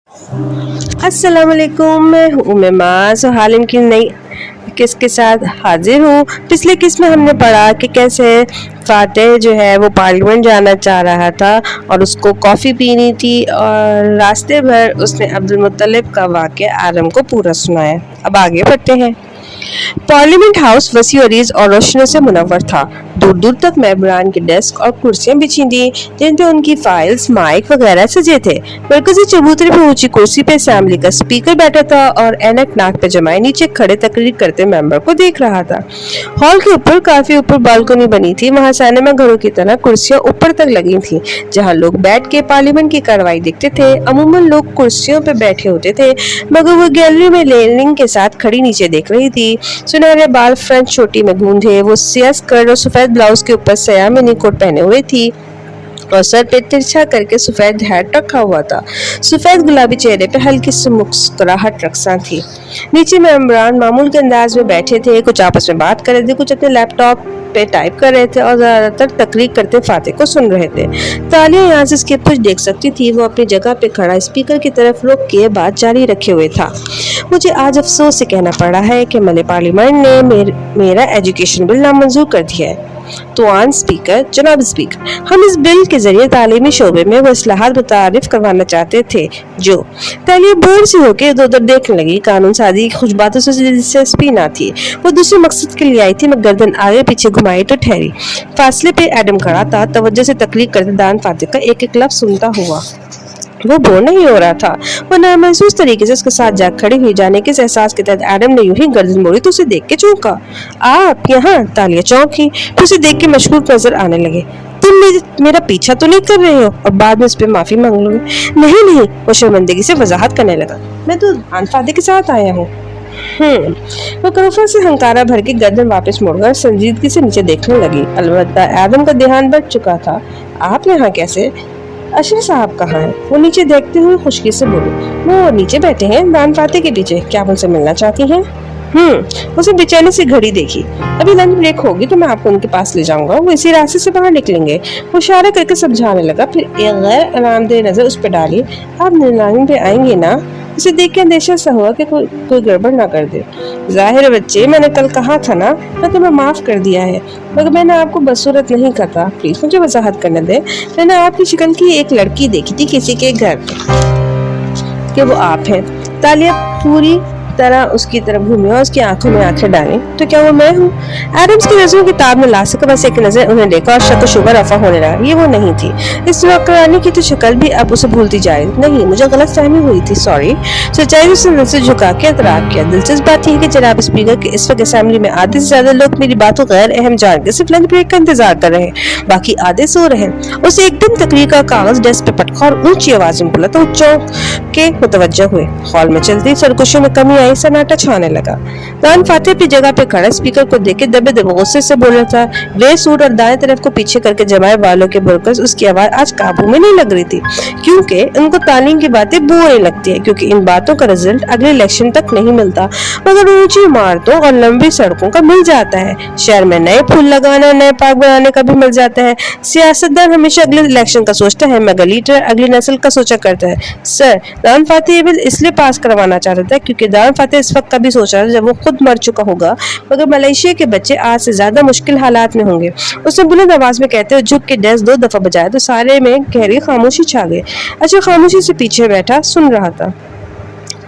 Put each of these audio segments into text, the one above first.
अस्सलाम वालेकुम, मैं हूँ उम्मा सुहालिम की नई किस के साथ हाजिर हूँ। पिछले किस में हमने पढ़ा कि कैसे फातेह जो है वो पार्लियामेंट जाना चाह रहा था और उसको कॉफ़ी पीनी थी और रास्ते भर उसने अब्दुल मुत्तलिब का वाक़या आदम को पूरा सुनाया। अब आगे बढ़ते हैं। पार्लियामेंट हाउस वसी अरीज और रोशनी से मुनव्वर था। दूर दूर तक मेंबरान के डेस्क और कुर्सियां बिछी थी जिन पे उनकी फाइल्स, माइक वगैरह सजे थे। मरकजी चबूतरे पे ऊंची कुर्सी पे असेंबली का स्पीकर बैठा था और ऐनक नाक पे जमाए नीचे खड़े तकरीर करते मेंबर को देख रहा था। हॉल के ऊपर काफी ऊपर बालकनी बनी थी। वहाँ सिनेमा घरों की तरह कुर्सियां ऊपर तक लगी थी जहाँ लोग बैठ के पार्लियामेंट की कार्रवाई देखते थे। अमूमन लोग कुर्सियों पे बैठे होते थे मगर वो गैलरी में लेनिंग के साथ खड़ी नीचे देख रही थी। सुनहरे बाल फ्रेंच चोटी में गूंथे, वो सियाह स्कर्ट और सफेद ब्लाउज के ऊपर सया मिनी कोट पहने हुए थी और सर पे तिरछा करके सफेद हैट रखा हुआ था। सफेद गुलाबी चेहरे पे हल्की सी मुस्कुराहट रक्सा थी। नीचे मेंबरान मामूल के अंदाज में बैठे थे, कुछ आपस में बात कर रहे थे, कुछ अपने लैपटॉप पे टाइप कर रहे थे और ज्यादातर तकरीर करते फाते को सुन रहे थे। तालियां यहाँ से इसके कुछ देख सकती थी। वो अपनी जगह पे खड़ा स्पीकर की तरफ रुक के बात जारी रखे हुए था। मुझे आज अफसोस से कहना पड़ा है कि मले पार्लियामेंट ने मेरा एजुकेशन बिल नामंजूर कर दिया है। तो आन स्पीकर, जनाब स्पीकर, हम इस बिल के जरिए तालीमी शोबे में वो इस्लाहात मुतारिफ करवाना चाहते थे जो तालिया बोर से होकर इधर उधर देखने लगी। कानून साजी की खुश बातों से दिलचस्पी ना थी। वो दूसरे मकसद के लिए आई थी मगर गर्दन आगे पीछे घुमाई तो ठहरी। फासले पे एडम खड़ा था, तवज्जो से तकरीर करते दान फातिह का एक एक लफ्ज सुनता हुआ। वो बोर नहीं हो रहा था। वो नामहसूस तरीके से उसके साथ जा खड़ी हुई। जाने के एहसास के तहत एडम ने यूं ही गर्दन मोड़ी तो उसे देख के चौंका। आप यहाँ? तालिया चौंकी, फिर उसे देख के मशकूक नजर आने लगे। तुम मेरा पीछा तो नहीं कर रहे हो? और बाद में उस पर माफी मांग लोगे? नहीं नहीं, वो शर्मिंदगी से वजाहत करने लगा। मैं तो अनफादे के साथ आया हूँ। वो करूफा से हंकारा भर के गर्दन वापस मोड़कर संजीदगी से नीचे देखने लगी। अलबत्ता एडम का ध्यान बढ़ चुका था। आप यहाँ कैसे? अशरफ साहब कहाँ हैं? वो नीचे देखते हुए खुशकी से बोले। वो नीचे बैठे हैं दान फाते के पीछे। क्या आप उनसे मिलना चाहती हैं? उसे बेचैनी से घड़ी देखी। अभी लंच ब्रेक होगी तो मैं आपको उनके पास ले जाऊंगा। वो इसी रास्ते से बाहर निकलेंगे। वो इशारा करके समझाने लगा, फिर एक गैर आरामदेह नजर उस पर डाली। आप नीलामी पे आएंगे ना? उसे देख के अंदेशा सा हुआ कि कोई गड़बड़ ना कर दे। जाहिर बच्चे, मैंने कल कहा था ना, मैं तुम्हें माफ कर दिया है मगर मैंने आपको बदसूरत नहीं करता। प्लीज मुझे वजाहत करने दे। मैंने आपकी शक्ल की एक लड़की देखी थी किसी के घर पे कि वो आप हैं। तालिया पूरी तरह उसकी तरफ घूमी और उसकी आंखों में आंखें डाली। तो क्या वो मैं हूँ? एडम्स की नजरों किताब में ला सका, बस एक नजर उन्हें देखा और शक शुबा रफा होने लगा। ये वो नहीं थी। इस नौकरानी की तो शक्ल भी अब उसे भूलती जा रही। नहीं, मुझे गलत फहमी हुई थी, सॉरी। सच्चाई से नजर झुका के एतराफ किया। दिलचस्प बात यह कि जनाब स्पीकर के इस वक्त असेंबली में आधे से ज्यादा लोग मेरी बात को गैर अहम जान के सिर्फ लंच ब्रेक का इंतजार कर रहे हैं, बाकी आधे सो रहे हैं। उसे एकदम तकरीर का कागज डेस्क पे पटका और ऊंची आवाज में बोला तो चौंक के मुतवज्जो हुए। हॉल में चलती सरगोशियों में कमी आई। सन्नाटा छाने लगा। दान फातिह अपनी जगह पे खड़ा स्पीकर को देख के दबे दबे गुस्से से बोल रहा था। ग्रे सूट और दाएं तरफ को पीछे करके जमाए बालों के बुरकस उसकी आवाज आज काबू में नहीं लग रही थी क्योंकि उनको तालीम की बातें बोरिंग लगती है क्योंकि इन बातों का रिजल्ट अगले इलेक्शन तक नहीं मिलता मगर ऊंची इमारतों और लंबी सड़कों का मिल जाता है। शहर में नए फूल लगाना, नए पार्क बनाने का भी मिल जाता है। सियासतदान हमेशा अगले इलेक्शन का सोचता है मगर लीडर अगली नस्ल का सोचा करता है। सर, दान फातिह बिल इसलिए पास करवाना चाहता था क्योंकि दान फातिह इस वक्त कभी सोच रहा था जब वो खुद मर चुका होगा मगर मलेशिया के बच्चे आज से ज्यादा मुश्किल हालात में होंगे। उसने बुलंद आवाज में कहते हुए झुक के डेस्क 2 दफा बजाया तो सारे में गहरी खामोशी छा गई। अच्छा खामोशी से पीछे बैठा सुन रहा था।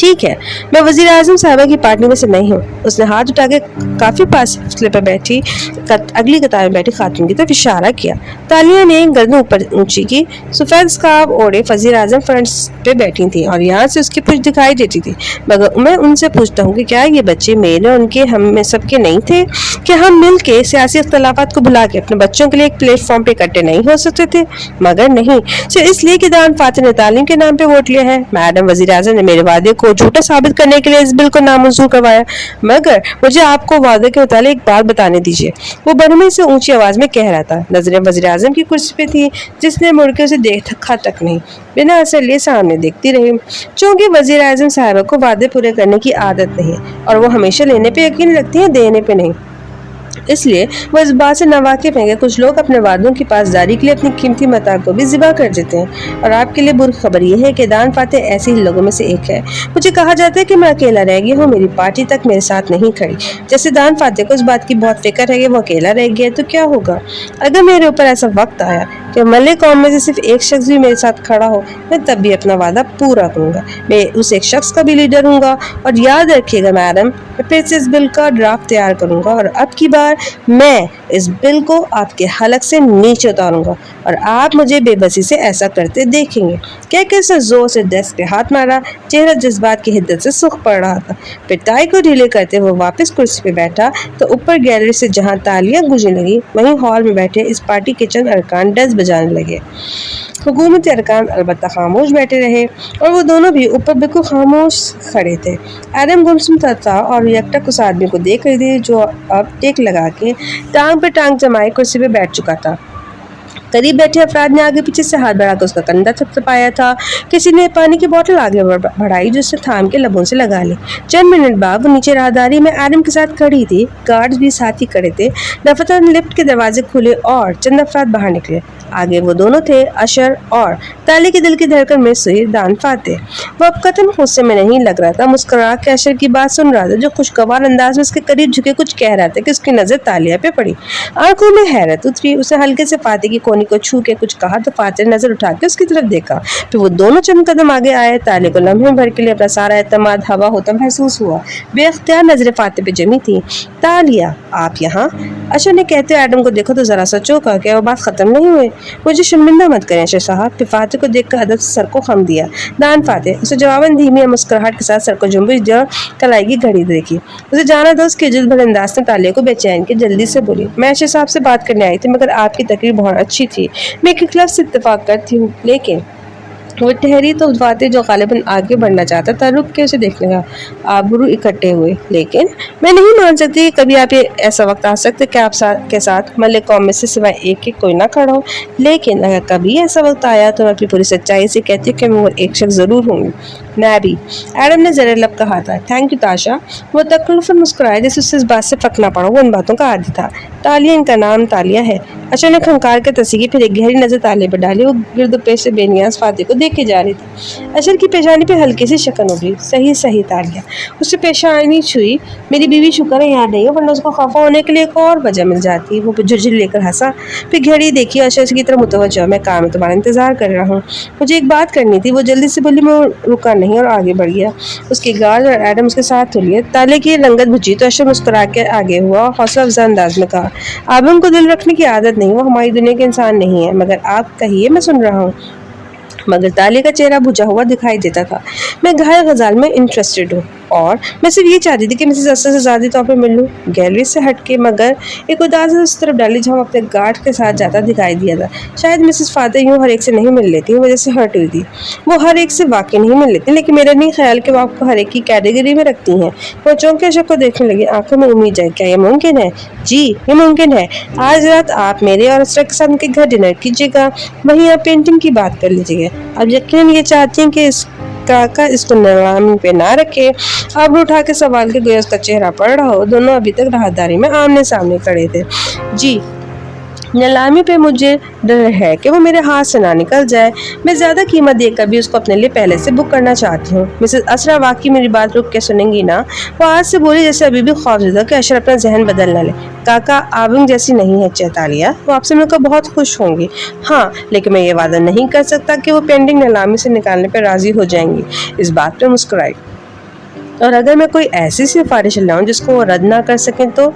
ठीक है, मैं वजीर आजम साहबा की पार्टी में से नहीं हूँ। उसने हाथ उठा के काफी पास फासले पर बैठी अगली कतार में बैठी खातून की तरफ इशारा किया। तालिया ने गर्दन ऊपर ऊंची की। सफेद स्कार्फ ओढ़े वजीर आजम फ्रंट पे बैठी थी और यहाँ से उसकी पूंछ दिखाई देती थी। मगर मैं उनसे पूछता हूँ कि क्या ये बच्चे मेरे और उनके हम में सबके नहीं थे? क्या हम मिल के सियासी इख्तलाफात को भुला के अपने बच्चों के लिए एक प्लेटफॉर्म पे इकट्ठे नहीं हो सकते थे? मगर नहीं, सिर्फ इसलिए कि दान फातिह ने तालीम के नाम पे वोट लिया है। मैडम वजीर आजम ने मेरे वादे को झूठा साबित करने के लिए इस बिल को नामंजूर करवाया। मगर मुझे आपको वादे के मुताबिक एक बात बताने दीजिए। वो बरहमी से ऊंची आवाज में कह रहा था। नजरें वजीर आजम की कुर्सी पे थी जिसने मुड़ के उसे देखा तक नहीं, बिना असर लिए सामने देखती रही। चूंकि वजीर आजम साहबा को वादे पूरे करने की आदत नहीं और वो हमेशा लेने पे यकीन रखती है, देने पे नहीं। اس لیے وہ اس بات سے ناواقف ہیں کہ کچھ لوگ اپنے وعدوں کی پاسداری کے لیے اپنی قیمتی متاع کو بھی ذبح کر دیتے ہیں۔ اور آپ کے لیے بری خبر یہ ہے کہ دان فاتح ایسے ہی لوگوں میں سے ایک ہے۔ مجھے کہا جاتا ہے کہ میں اکیلا رہ گیا ہوں، میری پارٹی تک میرے ساتھ نہیں کھڑی۔ جیسے دان فاتح کو اس بات کی بہت فکر ہے کہ وہ اکیلا رہ گیا تو کیا ہوگا اگر میرے اوپر ایسا وقت آیا کہ ملے قوم میں سے صرف ایک شخص بھی میرے ساتھ کھڑا ہو، میں تب بھی اپنا وعدہ پورا کروں گا۔ میں اس ایک شخص کا بھی لیڈر ہوں گا۔ اور یاد رکھیے گا میڈم، میں پھر سے اس بل کا ڈرافٹ تیار کروں گا اور اب کی بار میں اس بل کو آپ کے حلق سے نیچے اتاروں گا اور آپ مجھے بے بسی سے ایسا کرتے دیکھیں گے۔ کہہ کے اس نے زور سے ڈیسک پہ ہاتھ مارا۔ چہرہ جذبات کی حدت سے سرخ پڑ رہا تھا۔ پھر ٹائی کو ڈھیلے کرتے وہ واپس کرسی پہ بیٹھا تو اوپر گیلری سے جہاں تالیاں گونجنے لگی وہیں ہال میں بیٹھے اس پارٹی کے چند ارکان ڈز بجانے لگے۔ حکومتی ارکان البتہ خاموش بیٹھے رہے اور وہ دونوں بھی اوپر بالکل خاموش کھڑے تھے۔ ایڈم گمسم تھا اور یکٹک اس آدمی کو دیکھ رہی تھی جو اب ٹیک لگا کے ٹانگ پہ ٹانگ جمائے کرسی پہ بیٹھ چکا تھا۔ قریب بیٹھے افراد نے آگے پیچھے سے ہاتھ بڑھا کر اس کا کندھا تھپتھپایا تھا۔ کسی نے پانی کی بوتل آگے بڑھائی جو اسے تھام کے لبوں سے لگا لی۔ چند منٹ بعد وہ نیچے راہداری میں ایڈم کے ساتھ کھڑی تھی۔ گارڈز بھی ساتھ ہی کھڑے تھے۔ دفتر لفٹ کے دروازے کھلے اور چند افراد باہر نکلے۔ آگے وہ دونوں تھے، اشر اور تالی کے دل کی دھڑکن میں سے دان فاتح۔ وہ اب قطعاً غصے میں نہیں لگ رہا تھا۔ مسکرا کے اشر کی بات سن رہا تھا جو خوشگوار انداز میں اس کے قریب جھکے کچھ کہہ رہا تھا کہ اس کی نظر تالیہ پہ پڑی۔ آنکھوں میں حیرت اتری۔ اسے ہلکے سے فاتح کی کونی کو چھو کے کچھ کہا تو فاتح نے نظر اٹھا کے اس کی طرف دیکھا۔ پھر وہ دونوں چند قدم آگے آئے۔ تالیہ کو لمحے بھر کے لیے اپنا سارا اعتماد ہوا ہوتا محسوس ہوا۔ بے اختیار نظریں فاتح پہ جمی تھی۔ تالیہ، آپ یہاں؟ اشر نے کہتے ایڈم کو دیکھا تو ذرا سا چونکا کہ وہ بات ختم نہیں ہوئی۔ مجھے شرمندہ مت کریں اشر صاحب۔ پھر فاتح کو دیکھ کر ادب سے سر کو خم دیا۔ دان فاتح اسے جواباً دھیمی مسکراہٹ کے ساتھ سر کو جنبش دیا اور کلائی کی گھڑی دیکھی۔ اسے جانا تھا۔ اس کے عجز بھرے انداز نے تالیہ کو بے چین کے جلدی سے بولی، میں اشر صاحب سے بات کرنے آئی تھی مگر آپ کی تقریر بہت اچھی تھی۔ میں ایک لفظ سے اتفاق کرتی ہوں لیکن وہ ٹھہری تو فاتح جو غالباً آگے بڑھنا چاہتا تھا رک کے اسے دیکھنے کا آبرو اکٹھے ہوئے۔ لیکن میں نہیں مان سکتی کہ کبھی آپ ایسا وقت آ سکتے کہ آپ کے ساتھ ملک قوم میں سے سوائے ایک کے کوئی نہ کھڑا ہو۔ لیکن اگر کبھی ایسا وقت آیا تو میں اپنی پوری سچائی سے کہتی ہوں کہ میں وہ ایک شخص ضرور ہوں گی۔ میں بھی، ایڈم نے زیر لب کہا تھا۔ Thank you تاشا۔ وہ تکلفاً مسکرائے جیسے اسے اس بات سے فرق نہ پڑا۔ وہ ان باتوں کا عادی تھا۔ تالیہ، ان کا نام تالیہ ہے۔ اشر نے کھنکار کے تصدیق پھر ایک گہری نظر تالیہ پہ ڈالی۔ وہ گرد و پیش سے بے نیاز فاتح کو دیکھے جا رہی تھی۔ اشر کی پیشانی پہ ہلکی سی شکن ابھری۔ صحیح تالیہ۔ اس سے پیشانی چھوئی۔ میری بیوی شکر ہے یہاں نہیں ہے ورنہ اس کو خفا ہونے کے لیے ایک اور وجہ مل جاتی۔ وہ جھرجھری لے کر ہنسا۔ پھر گھڑی دیکھی اور اشر کی طرف متوجہ ہوا۔ میں کام میں تمہارا انتظار کر رہا ہوں۔ مجھے ایک بات کرنی تھی۔ وہ جلدی سے بولی۔ میں رکا نہیں اور آگے بڑھ گیا۔ اس کے گارڈ اور ایڈم اس کے ساتھ لیے۔ تالیہ کی رنگت بجھی تو اشر مسکرا کے آگے ہوا اور حوصلہ افزا انداز میں کہا، آپ ان کو دل رکھنے کی عادت نہیں، وہ ہماری دنیا کے انسان نہیں ہے، مگر آپ کہیے، میں سن رہا ہوں۔ مگر تالیہ کا چہرہ بجھا ہوا دکھائی دیتا تھا۔ میں گھائے غزال میں انٹرسٹڈ ہوں اور میں صرف یہ چاہتی تھی کہ مسز اسد سے ذاتی طور پر مل لوں۔ گیلری سے ہٹ کے مگر ایک اداس اس طرف ڈالی جہاں اپنے گارڈ کے ساتھ جاتا دکھائی دیا تھا۔ شاید مسز فاتح یوں ہر ایک سے نہیں مل لیتی، وجہ سے ہرٹ ہوئی تھی۔ وہ ہر ایک سے واقعی نہیں مل لیتی لیکن میرا نہیں خیال کہ وہ آپ کو ہر ایک کی کیٹیگری میں رکھتی ہیں۔ وہ چونکہ اشر کو دیکھنے لگی، آنکھوں میں امید ہے۔ کیا یہ ممکن ہے؟ جی یہ ممکن ہے۔ آج رات آپ میرے اور اسرا کے ساتھ ان کے گھر ڈنر کیجیے گا، وہیں آپ پینٹنگ کی بات کر لیجیے گا۔ اب یقیناً یہ چاہتی ہیں کہ اس کاکا اس کو نیلامی پہ نہ رکھے۔ اب اٹھا کے سوال کے گویا اس کا چہرہ پڑ رہا ہو۔ دونوں ابھی تک راہداری میں آمنے سامنے کھڑے تھے۔ جی نیلامی پہ مجھے ڈر ہے کہ وہ میرے ہاتھ سے نہ نکل جائے۔ میں زیادہ قیمت دے کر بھی اس کو اپنے لیے پہلے سے بک کرنا چاہتی ہوں۔ مسز اسرا واقعی میری بات رک کے سنیں گی نا؟ وہ آج سے بولی جیسے ابھی بھی خوفزدہ کہ اشر اپنا ذہن بدل نہ لے۔ کاکا آبنگ جیسی نہیں ہے تالیہ، وہ آپ سے مل کر بہت خوش ہوں گی۔ ہاں لیکن میں یہ وعدہ نہیں کر سکتا کہ وہ پینٹنگ نیلامی سے نکالنے پہ راضی ہو جائیں گی۔ اس بات پہ مسکرائی۔ اور اگر میں کوئی ایسی سفارش لاؤں جس کو وہ رد نہ کر سکیں تو؟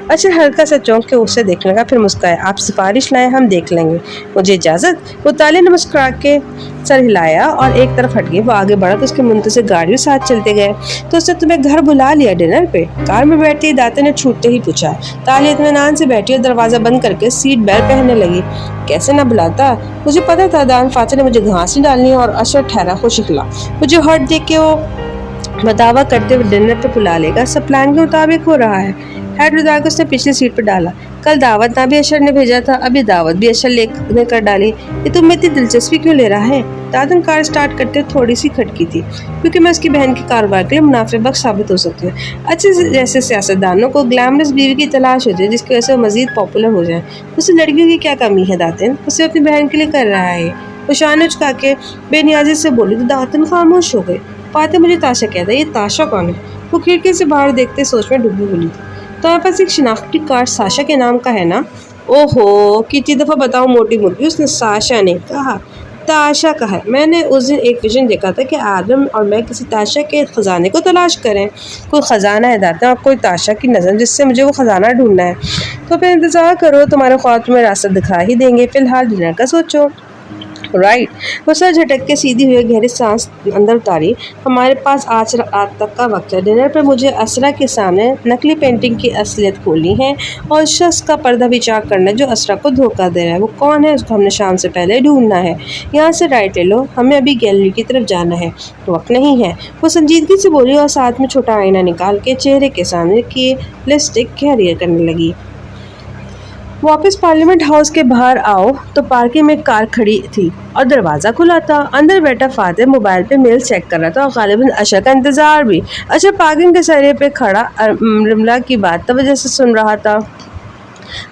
اشر ہلکا سا چونک کے اسے دیکھنے لگا پھر مسکرایا۔ آپ سفارش لائیں، ہم دیکھ لیں گے۔ مجھے اجازت؟ وہ تالیہ نے مسکرا کے سر ہلایا اور ایک طرف ہٹ گئی۔ وہ آگے بڑھا تو اس کے منتظر گاڑیوں ساتھ چلتے گئے۔ تو اس نے تمہیں گھر بلا لیا ڈنر پہ؟ کار میں بیٹھتی داتا نے چھوٹتے ہی پوچھا۔ تالیہ اطمینان سے بیٹھی اور دروازہ بند کر کے سیٹ بیلٹ پہننے لگی۔ کیسے نہ بلاتا، مجھے پتا تھا دان فاتح نے مجھے گھاس نہیں ڈالنی اور اشر ٹھہرا خوش اخلاق مجھے ہرٹ دیکھ کے وہ دعویٰ کرتے ہوئے ڈنر پہ بلا لے گا۔ سب پلان کے مطابق ہو رہا ہے۔ ہیڈ بتا کے اس نے پچھلی سیٹ پہ ڈالا۔ कल दावत ना भी अशर ने भेजा था, अभी दावत भी अशर लेने कर डाली। ये तुम में इतनी दिलचस्पी क्यों ले रहा है? दादन कार स्टार्ट करते थोड़ी सी खटकी थी, क्योंकि मैं उसकी बहन के कारोबार के लिए मुनाफे बख्श साबित हो सकती हूँ। अच्छे जैसे सियासतदानों को ग्लैमरस बीवी की तलाश होती है जिसकी वजह से वो मजीद पॉपुलर हो जाए। उसे लड़कियों की क्या कमी है दातन? उसे अपनी बहन के लिए कर रहा है। वो शान उचका के बेनियाजी से बोली तो दातन खामोश हो गई। पाते मुझे ताशा कहता है। ये ताशा कौन है? वो खिड़की से बाहर देखते सोच में डूबी बोली। तुम्हारे पास एक शिनाख्ती कार्ड साशा के नाम का है ना? ओहो, कितनी दफ़ा बताओ मोटी मुर्गी, उसने साशा नहीं कहा, ताशा कहा। मैंने उस दिन एक विजन देखा था कि आदम और मैं किसी ताशा के ख़जाने को तलाश करें। कोई ख़जाना है दाता और कोई ताशा की नज़र जिससे मुझे वो ख़जाना ढूंढना है। तो फिर इंतज़ार करो, तुम्हारे ख्वाब तुम्हें रास्ता दिखा ही देंगे। फ़िलहाल डिनर का सोचो। राइट। वो सर झटक के सीधी हुई गहरी सांस अंदर उतारी। हमारे पास आज रात तक का वक्त है। डिनर पर मुझे असरा के सामने नकली पेंटिंग की असलियत खोलनी है और शख्स का पर्दा भी चाक करना है जो असरा को धोखा दे रहा है। वो कौन है उसको हमने शाम से पहले ढूंढना है। यहाँ से राइट ले लो, हमें अभी गैलरी की तरफ जाना है, वक्त नहीं है। वो संजीदगी से बोली और साथ में छोटा आईना निकाल के चेहरे के सामने किए लिपस्टिक कैरियर करने लगी। वापस पार्लियामेंट हाउस के बाहर आओ तो पार्किंग में कार खड़ी थी और दरवाज़ा खुला था। अंदर बैठा फातिह मोबाइल पे मेल चेक कर रहा था और गालिबन अशर का इंतज़ार भी। अशर पार्किंग के सरे पे खड़ा रिमला की बात तवज्जो से सुन रहा था।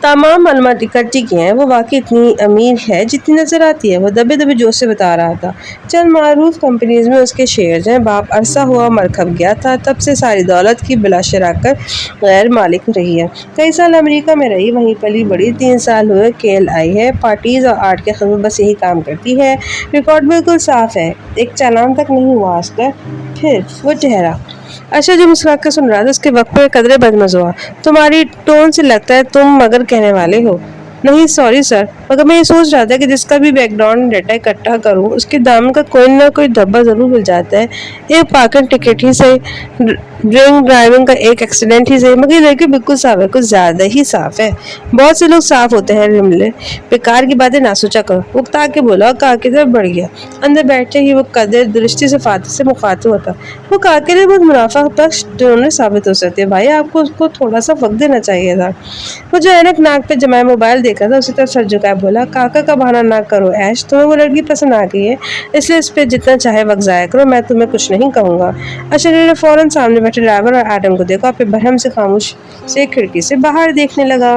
तमाम मालूमात इकट्ठी की हैं, वो वाकई इतनी अमीर है जितनी नज़र आती है, वो दबे दबे जोश से बता रहा था। चंद मारूफ कंपनीज में उसके शेयर्स हैं। बाप अरसा हुआ मरकब गया था, तब से सारी दौलत की बिला शराकत गैर मालिक रही है। कई साल अमेरिका में रही, वहीं पली बड़ी। 3 साल हुए केल आई है, पार्टीज़ और आर्ट के खिलाफ बस यही काम करती है। रिकॉर्ड बिल्कुल साफ़ है, एक चालान तक नहीं हुआ आज तक। फिर वो ठहरा। अच्छा, जो मुस्कुरा कर सुन रहा था उसके वक्त पे कदरे बदमज़ हुआ। तुम्हारी टोन से लगता है तुम मगर कहने वाले हो। नहीं सॉरी सर, मगर मैं ये सोच रहा था कि जिसका भी बैकग्राउंड डाटा इकट्ठा करूं उसके दाम का कोई ना कोई धब्बा ज़रूर मिल जाता है। एक पार्किंग टिकट ही सही, ड्रिंक ड्राइविंग का एक एक्सीडेंट ही सही, मगर ये लड़की बिल्कुल साफ है, कुछ ज़्यादा ही साफ है। बहुत से लोग साफ होते हैं रिमले, बेकार की बातें ना सोचा करो। वो ताके बोला और काके तरफ बढ़ गया। अंदर बैठते ही वो कदर दृष्टि से फातिह से मुखातिब होता। वो काके ने बहुत मुनाफा बख्श दोनों साबित हो सकते हैं। भाई आपको उसको थोड़ा सा वक्त देना चाहिए था। वो जो ऐनक नाक पे जमाए मोबाइल देखा था उसी तरफ सर झुकाए बोला, काका का बहाना ना करो ऐश, तुम्हें वो लड़की पसंद आ गई है, इसलिए इस पे जितना चाहे वक्त ज़ाया करो, मैं तुम्हें कुछ नहीं कहूँगा। अशर ने फौरन सामने बैठे ड्राइवर और एडम को देखा और फिर बरहम से खामोश से खिड़की से बाहर देखने लगा।